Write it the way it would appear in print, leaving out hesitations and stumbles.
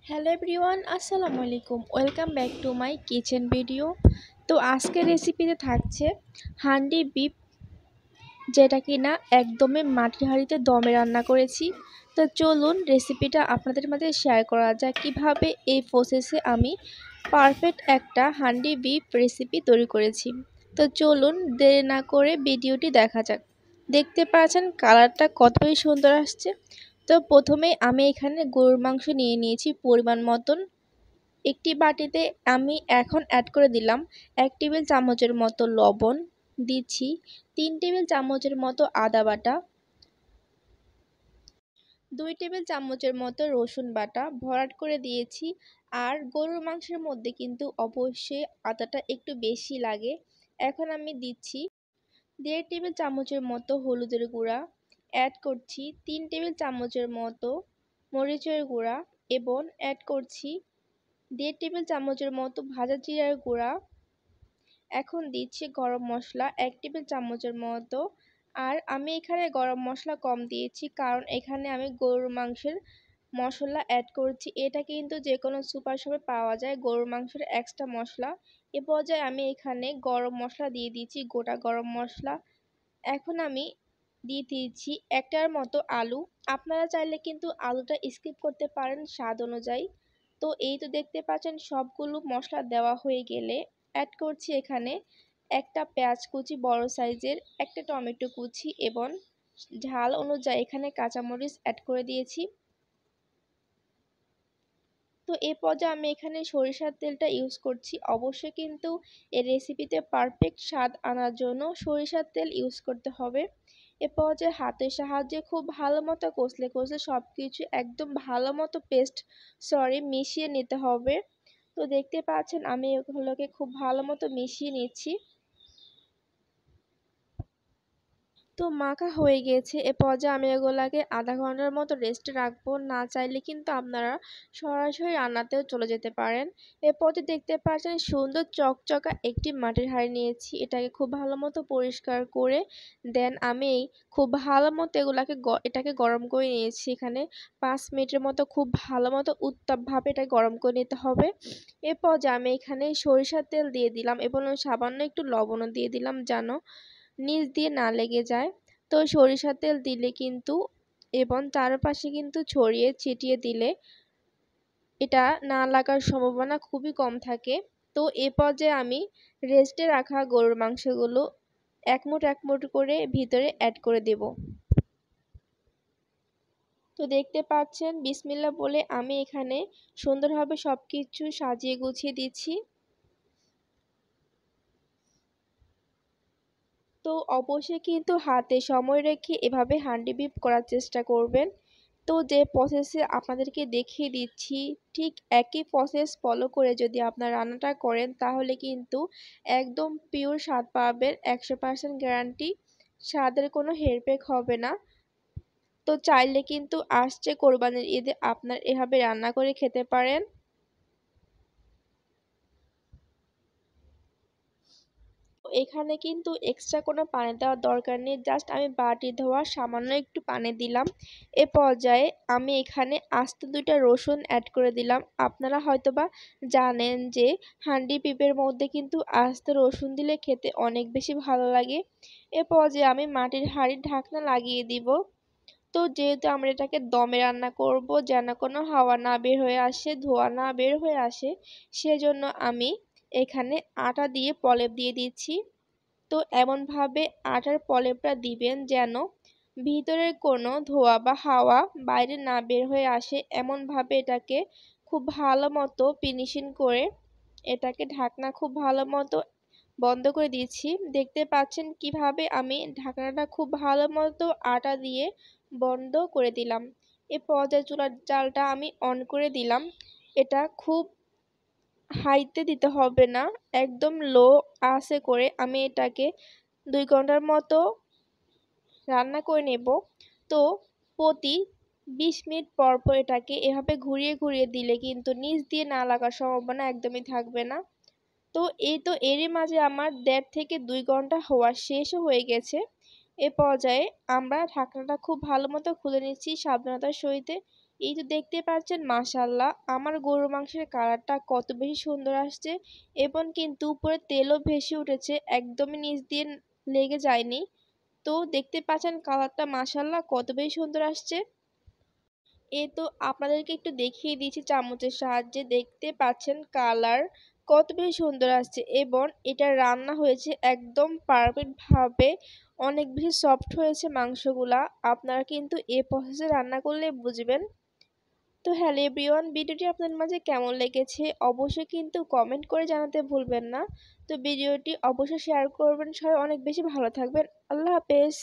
Hello everyone, আসসালামু আলাইকুম। Welcome back to my kitchen video. তো আজকের রেসিপিতে থাকছে হান্ডি বিফ, যেটা কিনা একদমই মাটির হাঁড়িতে দমে রান্না করেছি। তো চলুন রেসিপিটা আপনাদের মাঝে শেয়ার করা যাক কিভাবে এই প্রসেসে আমি পারফেক্ট একটা হান্ডি বিফ রেসিপি তৈরি করেছি। তো চলুন দেরি না করে ভিডিওটি দেখা যাক। দেখতে পাচ্ছেন কালারটা কতই সুন্দর আসছে। তো প্রথমেই আমি এখানে গরুর মাংস নিয়ে নিয়েছি পরিমাণ মতন। একটি বাটিতে আমি এখন অ্যাড করে দিলাম 1 টেবিল চামচের মতো লবণ, দিচ্ছি 3 টেবিল চামচের মতো আদা বাটা, 2 টেবিল চামচের মতো রসুন বাটা ভরাট করে দিয়েছি। আর গরুর মাংসের মধ্যে কিন্তু অবশ্যই আদাটা একটু বেশি লাগে। এখন আমি দিচ্ছি 1.5 টেবিল চামচের মতো হলুদের গুঁড়া, অ্যাড করছি 3 টেবিল চামচের মতো মরিচের গুঁড়া এবং অ্যাড করছি 1.5 টেবিল চামচের মতো ভাজা জিরার গুঁড়া। এখন দিচ্ছি গরম মশলা 1 টেবিল চামচের মতো। আর আমি এখানে গরম মশলা কম দিয়েছি, কারণ এখানে আমি গরুর মাংসের মশলা অ্যাড করছি। এটা কিন্তু যে কোনো সুপার শপে পাওয়া যায় গরুর মাংসের এক্সট্রা মশলা। এ পর্যায়ে আমি এখানে গরম মশলা দিয়ে দিচ্ছি, গোটা গরম মশলা। এখন আমি দিয়ে দিচ্ছি একটার মতো আলু। আপনারা চাইলে কিন্তু আলুটা স্কিপ করতে পারেন স্বাদ অনুযায়ী। তো এই তো দেখতে পাচ্ছেন সবগুলো মশলা দেওয়া হয়ে গেলে অ্যাড করছি এখানে একটা পেঁয়াজ কুচি বড় সাইজের, একটা টমেটো কুচি এবং ঝাল অনুযায়ী এখানে কাঁচামরিচ অ্যাড করে দিয়েছি। তো এই পর্যায়ে আমি এখানে সরিষার তেলটা ইউজ করছি। অবশ্যই কিন্তু এই রেসিপিতে পারফেক্ট স্বাদ আনার জন্য সরিষার তেল ইউজ করতে হবে। এ পর্যায়ে হাতের সাহায্যে খুব ভালো মতো কষলে কষলে সব কিছু একদম ভালো মতো মিশিয়ে নিতে হবে। তো দেখতে পাচ্ছেন আমি এগুলোকে খুব ভালো মতো মিশিয়ে নিচ্ছি। তো মাখা হয়ে গেছে। এ পর্যায়ে আমি এগুলাকে আধা ঘন্টার মতো রেস্টে রাখবো। না চাইলে কিন্তু আপনারা সরাসরি রান্নাতেও চলে যেতে পারেন। এ পর্যায়ে দেখতে পাচ্ছেন সুন্দর চকচকা একটি মাটির হাঁড়ি নিয়েছি। এটাকে খুব ভালো মতো পরিষ্কার করে দেন আমি খুব ভালো মতো এটাকে গরম করে নিয়েছি। এখানে 5 মিনিটের মতো খুব ভালো মতো উত্তাপভাবে এটা গরম করে নিতে হবে। এ পর্যায়ে আমি এখানে সরিষার তেল দিয়ে দিলাম এবং সামান্য একটু লবণও দিয়ে দিলাম যেন নিচ দিয়ে না লেগে যায়। তো সরিষার তেল দিলে কিন্তু এবং চারপাশে কিন্তু ছড়িয়ে ছিটিয়ে দিলে এটা না লাগার সম্ভাবনা খুবই কম থাকে। তো এ পর্যায়ে আমি রেস্টে রাখা গরুর মাংসগুলো এক মুঠ করে ভিতরে অ্যাড করে দেব। তো দেখতে পাচ্ছেন বিসমিল্লাহ বলে আমি এখানে সুন্দরভাবে সবকিছু সাজিয়ে গুছিয়ে দিচ্ছি। তো অবশ্যই কিন্তু হাতে সময় রেখে এভাবে হান্ডি বিফ করার চেষ্টা করবেন। তো যে প্রসেসে আপনাদেরকে দেখিয়ে দিচ্ছি ঠিক একই প্রসেস ফলো করে যদি আপনারা রান্নাটা করেন তাহলে কিন্তু একদম পিওর স্বাদ পাবেন, 100% গ্যারান্টি। স্বাদের কোনো হেরফের হবে না। তো চাইলে কিন্তু আসছে কোরবানির ঈদে আপনার এভাবে রান্না করে খেতে পারেন। এখানে কিন্তু এক্সট্রা কোনো পানি দেওয়ার দরকার নেই, জাস্ট আমি বাটি ধোয়া সামান্য একটু পানি দিলাম। এ পর্যায়ে আমি এখানে আস্ত 2টা রসুন অ্যাড করে দিলাম। আপনারা হয়তোবা জানেন যে হান্ডি পিপের মধ্যে কিন্তু আস্ত রসুন দিলে খেতে অনেক বেশি ভালো লাগে। এ পর্যায়ে আমি মাটির হাঁড়ির ঢাকনা লাগিয়ে দিব। তো যেহেতু আমরা এটাকে দমে রান্না করব যেন কোনো হাওয়া না বের হয়ে আসে, ধোঁয়া না বের হয়ে আসে, সেজন্য আমি এখানে আটা দিয়ে প্রলেপ দিয়ে দিচ্ছি। তো এমনভাবে আটার প্রলেপটা দিবেন যেন ভিতরের কোনো ধোঁয়া বা হাওয়া বাইরে না বের হয়ে আসে। এমনভাবে এটাকে খুব ভালো মতো ফিনিশিং করে এটাকে ঢাকনা খুব ভালো মতো বন্ধ করে দিয়েছি। দেখতে পাচ্ছেন কিভাবে আমি ঢাকনাটা খুব ভালো মতো আটা দিয়ে বন্ধ করে দিলাম। এ পর্যায়ে চুলার জালটা আমি অন করে দিলাম। এটা খুব হাইতে দিতে হবে না, একদম লো আঁচে করে আমি এটাকে 2 ঘন্টার মতো রান্না করে নেব। তো প্রতি 20 মিনিট পর পর এটাকে এভাবে ঘুরিয়ে ঘুরিয়ে দিলে কিন্তু নিচ দিয়ে না লাগার সম্ভাবনা একদমই থাকবে না। তো এই তো এরই মাঝে আমার 1.5 থেকে 2 ঘন্টা হওয়া শেষও হয়ে গেছে। এ পর্যায়ে আমরা ঢাকনাটা খুব ভালো মতো খুলে নিচ্ছি সাবধানতার সহিত। এই তো দেখতে পাচ্ছেন মাশাআল্লাহ আমার গরুর মাংসের কালারটা কত বেশি সুন্দর আসছে এবং কিন্তু উপরে তেলও ভেসে উঠেছে একদমই নিচ দিয়ে লেগে যায়নি। তো দেখতে পাচ্ছেন কালারটা মাশাআল্লাহ কত বেশি সুন্দর আসছে। এই তো আপনাদেরকে একটু দেখিয়ে দিয়েছি চামচের সাহায্যে দেখতে পাচ্ছেন কালার কত বেশি সুন্দর আসছে এবং এটা রান্না হয়েছে একদম পারফেক্ট ভাবে অনেক বেশি সফট হয়েছে মাংসগুলা। আপনারা কিন্তু এই প্রসেসে রান্না করলে বুঝবেন। তো হ্যালো এভরিওয়ান ভিডিওটি আপনাদের মাঝে কেমন লেগেছে অবশ্যই কিন্তু কমেন্ট করে জানাতে ভুলবেন না। তো ভিডিওটি অবশ্যই শেয়ার করবেন। সবাই অনেক বেশি ভালো থাকবেন। আল্লাহ হাফেজ।